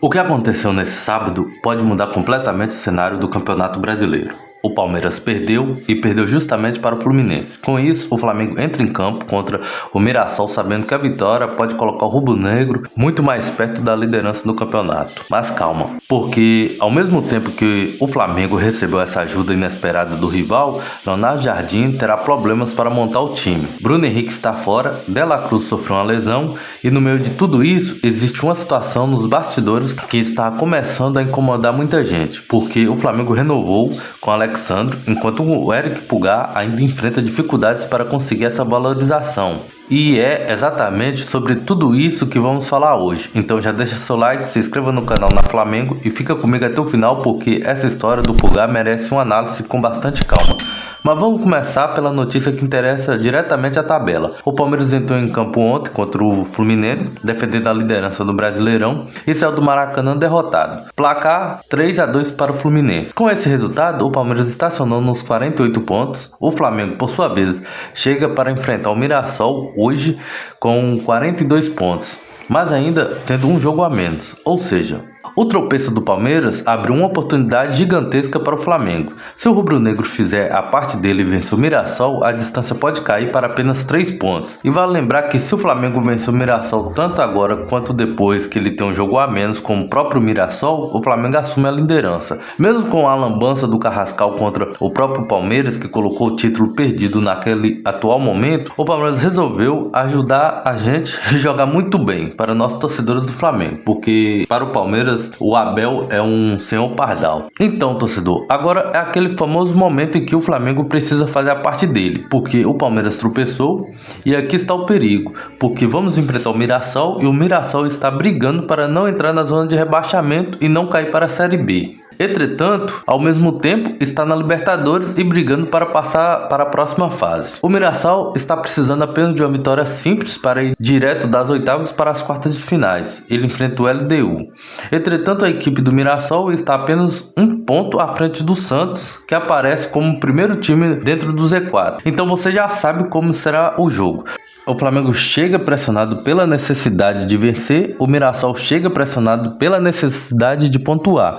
O que aconteceu nesse sábado pode mudar completamente o cenário do Campeonato Brasileiro. O Palmeiras perdeu e perdeu justamente para o Fluminense. Com isso, o Flamengo entra em campo contra o Mirassol sabendo que a vitória pode colocar o rubro-negro muito mais perto da liderança do campeonato. Mas calma, porque ao mesmo tempo que o Flamengo recebeu essa ajuda inesperada do rival, Leonardo Jardim terá problemas para montar o time. Bruno Henrique está fora, De La Cruz sofreu uma lesão e no meio de tudo isso existe uma situação nos bastidores que está começando a incomodar muita gente, porque o Flamengo renovou com Alexandre, enquanto o Eric Pulgar ainda enfrenta dificuldades para conseguir essa valorização. E é exatamente sobre tudo isso que vamos falar hoje. Então já deixa seu like, se inscreva no canal na Flamengo e fica comigo até o final porque essa história do Pulgar merece uma análise com bastante calma. Mas vamos começar pela notícia que interessa diretamente a tabela. O Palmeiras entrou em campo ontem contra o Fluminense, defendendo a liderança do Brasileirão, e saiu do Maracanã derrotado. Placar 3-2 para o Fluminense. Com esse resultado, o Palmeiras estacionou nos 48 pontos. O Flamengo, por sua vez, chega para enfrentar o Mirassol hoje com 42 pontos, mas ainda tendo um jogo a menos, ou seja, o tropeço do Palmeiras abre uma oportunidade gigantesca para o Flamengo. Se o rubro-negro fizer a parte dele e vencer o Mirassol, a distância pode cair para apenas 3 pontos. E vale lembrar que se o Flamengo vencer o Mirassol tanto agora quanto depois que ele tem um jogo a menos com o próprio Mirassol, o Flamengo assume a liderança. Mesmo com a lambança do Carrascal contra o próprio Palmeiras, que colocou o título perdido naquele atual momento, o Palmeiras resolveu ajudar a gente a jogar muito bem para nós torcedores do Flamengo, porque para o Palmeiras o Abel é um senhor pardal. Então, torcedor, agora é aquele famoso momento em que o Flamengo precisa fazer a parte dele, porque o Palmeiras tropeçou e aqui está o perigo, porque vamos enfrentar o Mirassol e o Mirassol está brigando para não entrar na zona de rebaixamento e não cair para a Série B. Entretanto, ao mesmo tempo, está na Libertadores e brigando para passar para a próxima fase. O Mirassol está precisando apenas de uma vitória simples para ir direto das oitavas para as quartas de finais. Ele enfrenta o LDU. Entretanto, a equipe do Mirassol está apenas um ponto à frente do Santos, que aparece como o primeiro time dentro do Z4. Então você já sabe como será o jogo. O Flamengo chega pressionado pela necessidade de vencer, o Mirassol chega pressionado pela necessidade de pontuar.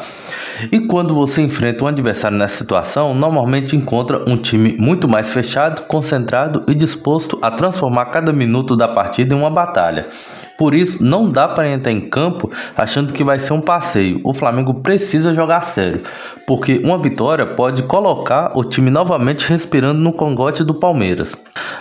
E quando você enfrenta um adversário nessa situação, normalmente encontra um time muito mais fechado, concentrado e disposto a transformar cada minuto da partida em uma batalha. Por isso, não dá para entrar em campo achando que vai ser um passeio. O Flamengo precisa jogar sério, porque uma vitória pode colocar o time novamente respirando no cangote do Palmeiras.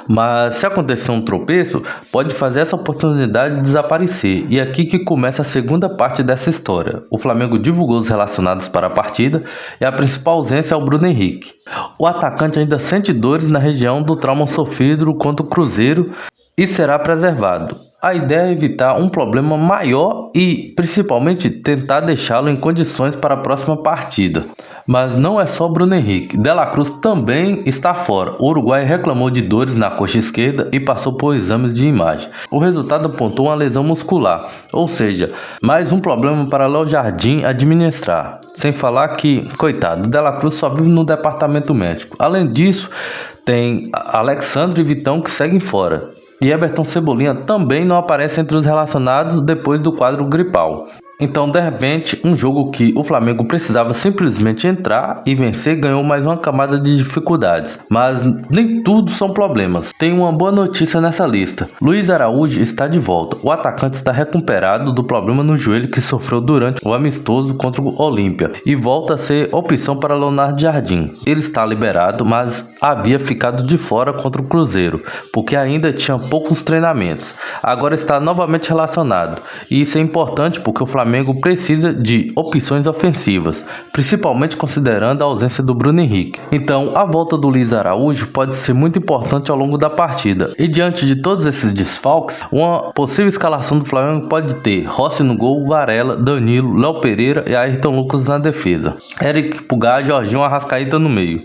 Mas se acontecer um tropeço, pode fazer essa oportunidade desaparecer. E é aqui que começa a segunda parte dessa história. O Flamengo divulgou os relacionados para a partida e a principal ausência é o Bruno Henrique. O atacante ainda sente dores na região do trauma sofrido contra o Cruzeiro e será preservado. A ideia é evitar um problema maior e, principalmente, tentar deixá-lo em condições para a próxima partida. Mas não é só Bruno Henrique, De La Cruz também está fora. O Uruguai reclamou de dores na coxa esquerda e passou por exames de imagem. O resultado apontou uma lesão muscular, ou seja, mais um problema para Léo Jardim administrar. Sem falar que, coitado, De La Cruz só vive no departamento médico. Além disso, tem Alexandre e Vitão que seguem fora. E Everton Cebolinha também não aparece entre os relacionados depois do quadro gripal. Então, de repente, um jogo que o Flamengo precisava simplesmente entrar e vencer ganhou mais uma camada de dificuldades. Mas nem tudo são problemas. Tem uma boa notícia nessa lista. Luiz Araújo está de volta. O atacante está recuperado do problema no joelho que sofreu durante o amistoso contra o Olímpia e volta a ser opção para Leonardo Jardim. Ele está liberado, mas havia ficado de fora contra o Cruzeiro, porque ainda tinha poucos treinamentos. Agora está novamente relacionado. E isso é importante porque o Flamengo precisa de opções ofensivas, principalmente considerando a ausência do Bruno Henrique. Então, a volta do Luiz Araújo pode ser muito importante ao longo da partida. E diante de todos esses desfalques, uma possível escalação do Flamengo pode ter Rossi no gol, Varela, Danilo, Léo Pereira e Ayrton Lucas na defesa. Eric Pulgar, Jorginho, Arrascaeta no meio.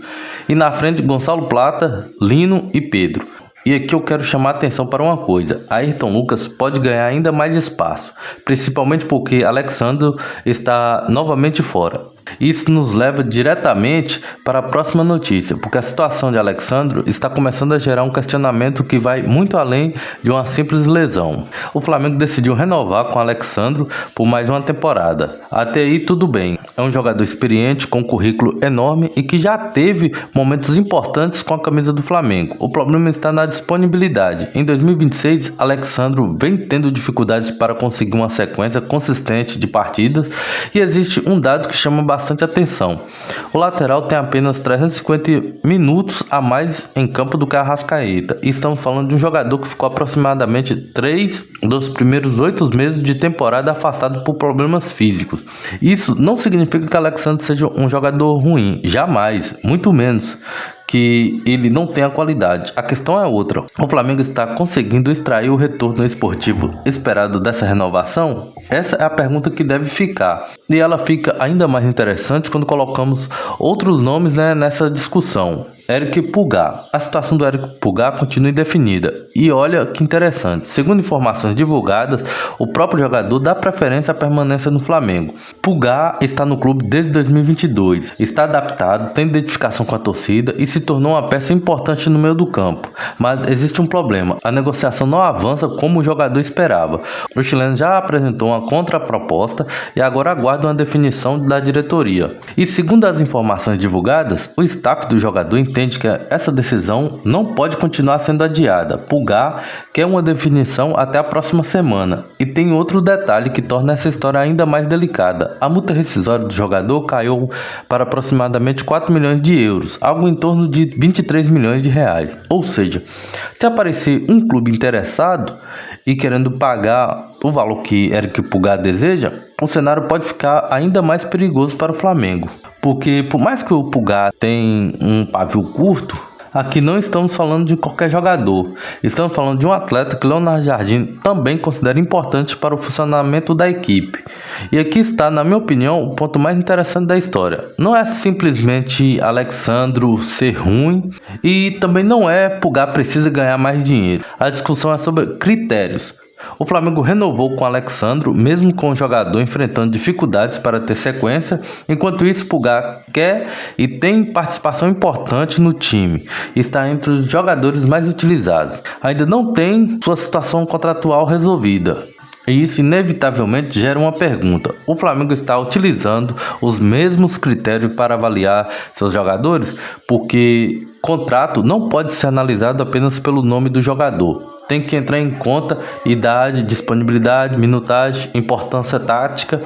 E na frente, Gonçalo Plata, Lino e Pedro. E aqui eu quero chamar a atenção para uma coisa. Ayrton Lucas pode ganhar ainda mais espaço, principalmente porque Alexandre está novamente fora. Isso nos leva diretamente para a próxima notícia, porque a situação de Alex Sandro está começando a gerar um questionamento que vai muito além de uma simples lesão. O Flamengo decidiu renovar com Alex Sandro por mais uma temporada. Até aí tudo bem, é um jogador experiente, com um currículo enorme e que já teve momentos importantes com a camisa do Flamengo. O problema está na disponibilidade. Em 2026, Alex Sandro vem tendo dificuldades para conseguir uma sequência consistente de partidas e existe um dado que chama bastante atenção. O lateral tem apenas 350 minutos a mais em campo do que a Arrascaeta. E estamos falando de um jogador que ficou aproximadamente 3 dos primeiros 8 meses de temporada afastado por problemas físicos. Isso não significa que Alex Sandro seja um jogador ruim, jamais, muito menos que ele não tenha qualidade. A questão é outra. O Flamengo está conseguindo extrair o retorno esportivo esperado dessa renovação? Essa é a pergunta que deve ficar. E ela fica ainda mais interessante quando colocamos outros nomes, nessa discussão. Eric Pulgar. A situação do Eric Pulgar continua indefinida. E olha que interessante. Segundo informações divulgadas, o próprio jogador dá preferência à permanência no Flamengo. Pulgar está no clube desde 2022. Está adaptado, tem identificação com a torcida e se tornou uma peça importante no meio do campo. Mas existe um problema. A negociação não avança como o jogador esperava. O chileno já apresentou uma contraproposta e agora aguarda uma definição da diretoria. E segundo as informações divulgadas, o staff do jogador entende que essa decisão não pode continuar sendo adiada. Pulgar quer uma definição até a próxima semana. E tem outro detalhe que torna essa história ainda mais delicada. A multa rescisória do jogador caiu para aproximadamente 4 milhões de euros, algo em torno de 23 milhões de reais. Ou seja, se aparecer um clube interessado e querendo pagar o valor que Eric Pulgar deseja, o cenário pode ficar ainda mais perigoso para o Flamengo. Porque por mais que o Pulgar tenha um pavio curto, aqui não estamos falando de qualquer jogador. Estamos falando de um atleta que Leonardo Jardim também considera importante para o funcionamento da equipe. E aqui está, na minha opinião, o ponto mais interessante da história. Não é simplesmente Alex Sandro ser ruim e também não é Pulgar precisa ganhar mais dinheiro. A discussão é sobre critérios. O Flamengo renovou com Alex Sandro, mesmo com o jogador enfrentando dificuldades para ter sequência. Enquanto isso, Pulgar quer e tem participação importante no time. Está entre os jogadores mais utilizados. Ainda não tem sua situação contratual resolvida. E isso inevitavelmente gera uma pergunta. O Flamengo está utilizando os mesmos critérios para avaliar seus jogadores? Porque contrato não pode ser analisado apenas pelo nome do jogador. Tem que entrar em conta idade, disponibilidade, minutagem, importância tática,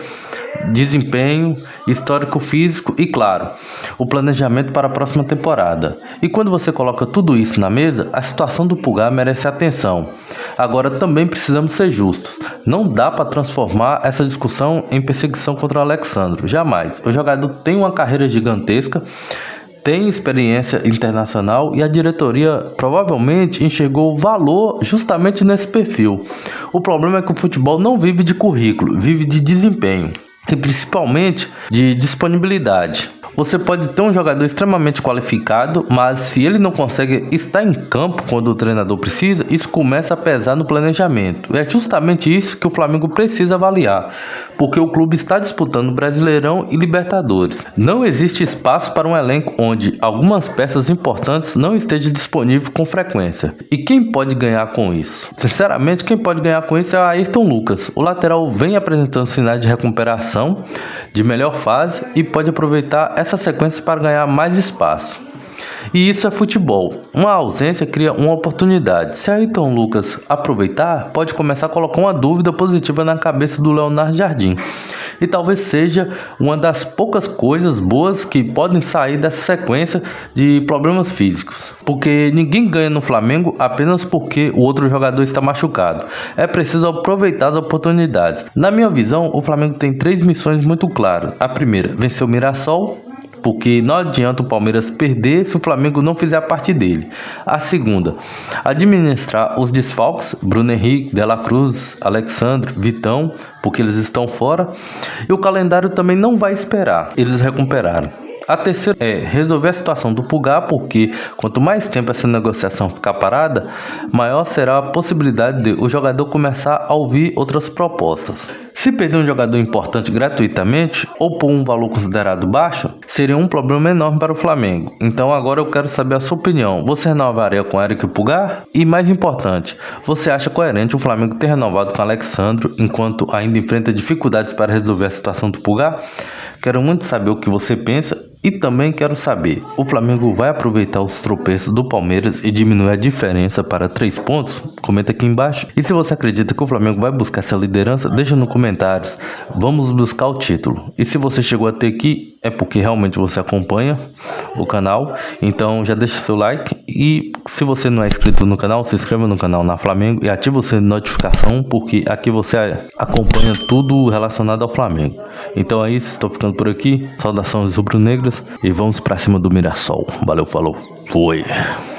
desempenho, histórico físico e, claro, o planejamento para a próxima temporada. E quando você coloca tudo isso na mesa, a situação do Pulgar merece atenção. Agora também precisamos ser justos. Não dá para transformar essa discussão em perseguição contra o Alex Sandro. Jamais. O jogador tem uma carreira gigantesca, tem experiência internacional e a diretoria provavelmente enxergou valor justamente nesse perfil. O problema é que o futebol não vive de currículo, vive de desempenho e principalmente de disponibilidade. Você pode ter um jogador extremamente qualificado, mas se ele não consegue estar em campo quando o treinador precisa, isso começa a pesar no planejamento. E é justamente isso que o Flamengo precisa avaliar, porque o clube está disputando Brasileirão e Libertadores. Não existe espaço para um elenco onde algumas peças importantes não estejam disponíveis com frequência. E quem pode ganhar com isso? Sinceramente, quem pode ganhar com isso é o Ayrton Lucas. O lateral vem apresentando sinais de recuperação, de melhor fase e pode aproveitar essa sequência para ganhar mais espaço. E isso é futebol. Uma ausência cria uma oportunidade. Se Ayrton Lucas aproveitar, pode começar a colocar uma dúvida positiva na cabeça do Leonardo Jardim. E talvez seja uma das poucas coisas boas que podem sair dessa sequência de problemas físicos. Porque ninguém ganha no Flamengo apenas porque o outro jogador está machucado. É preciso aproveitar as oportunidades. Na minha visão, o Flamengo tem 3 missões muito claras. A primeira, vencer o Mirassol, porque não adianta o Palmeiras perder se o Flamengo não fizer a parte dele. A segunda, administrar os desfalques, Bruno Henrique, De La Cruz, Alex Sandro, Vitão, porque eles estão fora. E o calendário também não vai esperar eles recuperaram. A terceira é resolver a situação do Pulgar, porque quanto mais tempo essa negociação ficar parada, maior será a possibilidade de o jogador começar a ouvir outras propostas. Se perder um jogador importante gratuitamente ou por um valor considerado baixo, seria um problema enorme para o Flamengo. Então agora eu quero saber a sua opinião. Você renovaria com Eric Pulgar? E mais importante, você acha coerente o Flamengo ter renovado com Alexandro enquanto ainda enfrenta dificuldades para resolver a situação do Pulgar? Quero muito saber o que você pensa e também quero saber, o Flamengo vai aproveitar os tropeços do Palmeiras e diminuir a diferença para 3 pontos? Comenta aqui embaixo. E se você acredita que o Flamengo vai buscar essa liderança, deixa nos comentários. Vamos buscar o título. E se você chegou até aqui, é porque realmente você acompanha o canal. Então já deixa seu like. E se você não é inscrito no canal, se inscreva no canal na Flamengo e ative o sininho de notificação, porque aqui você acompanha tudo relacionado ao Flamengo. Então é isso, estou ficando por aqui. Saudações rubro-negras e vamos pra cima do Mirassol. Valeu, falou, foi.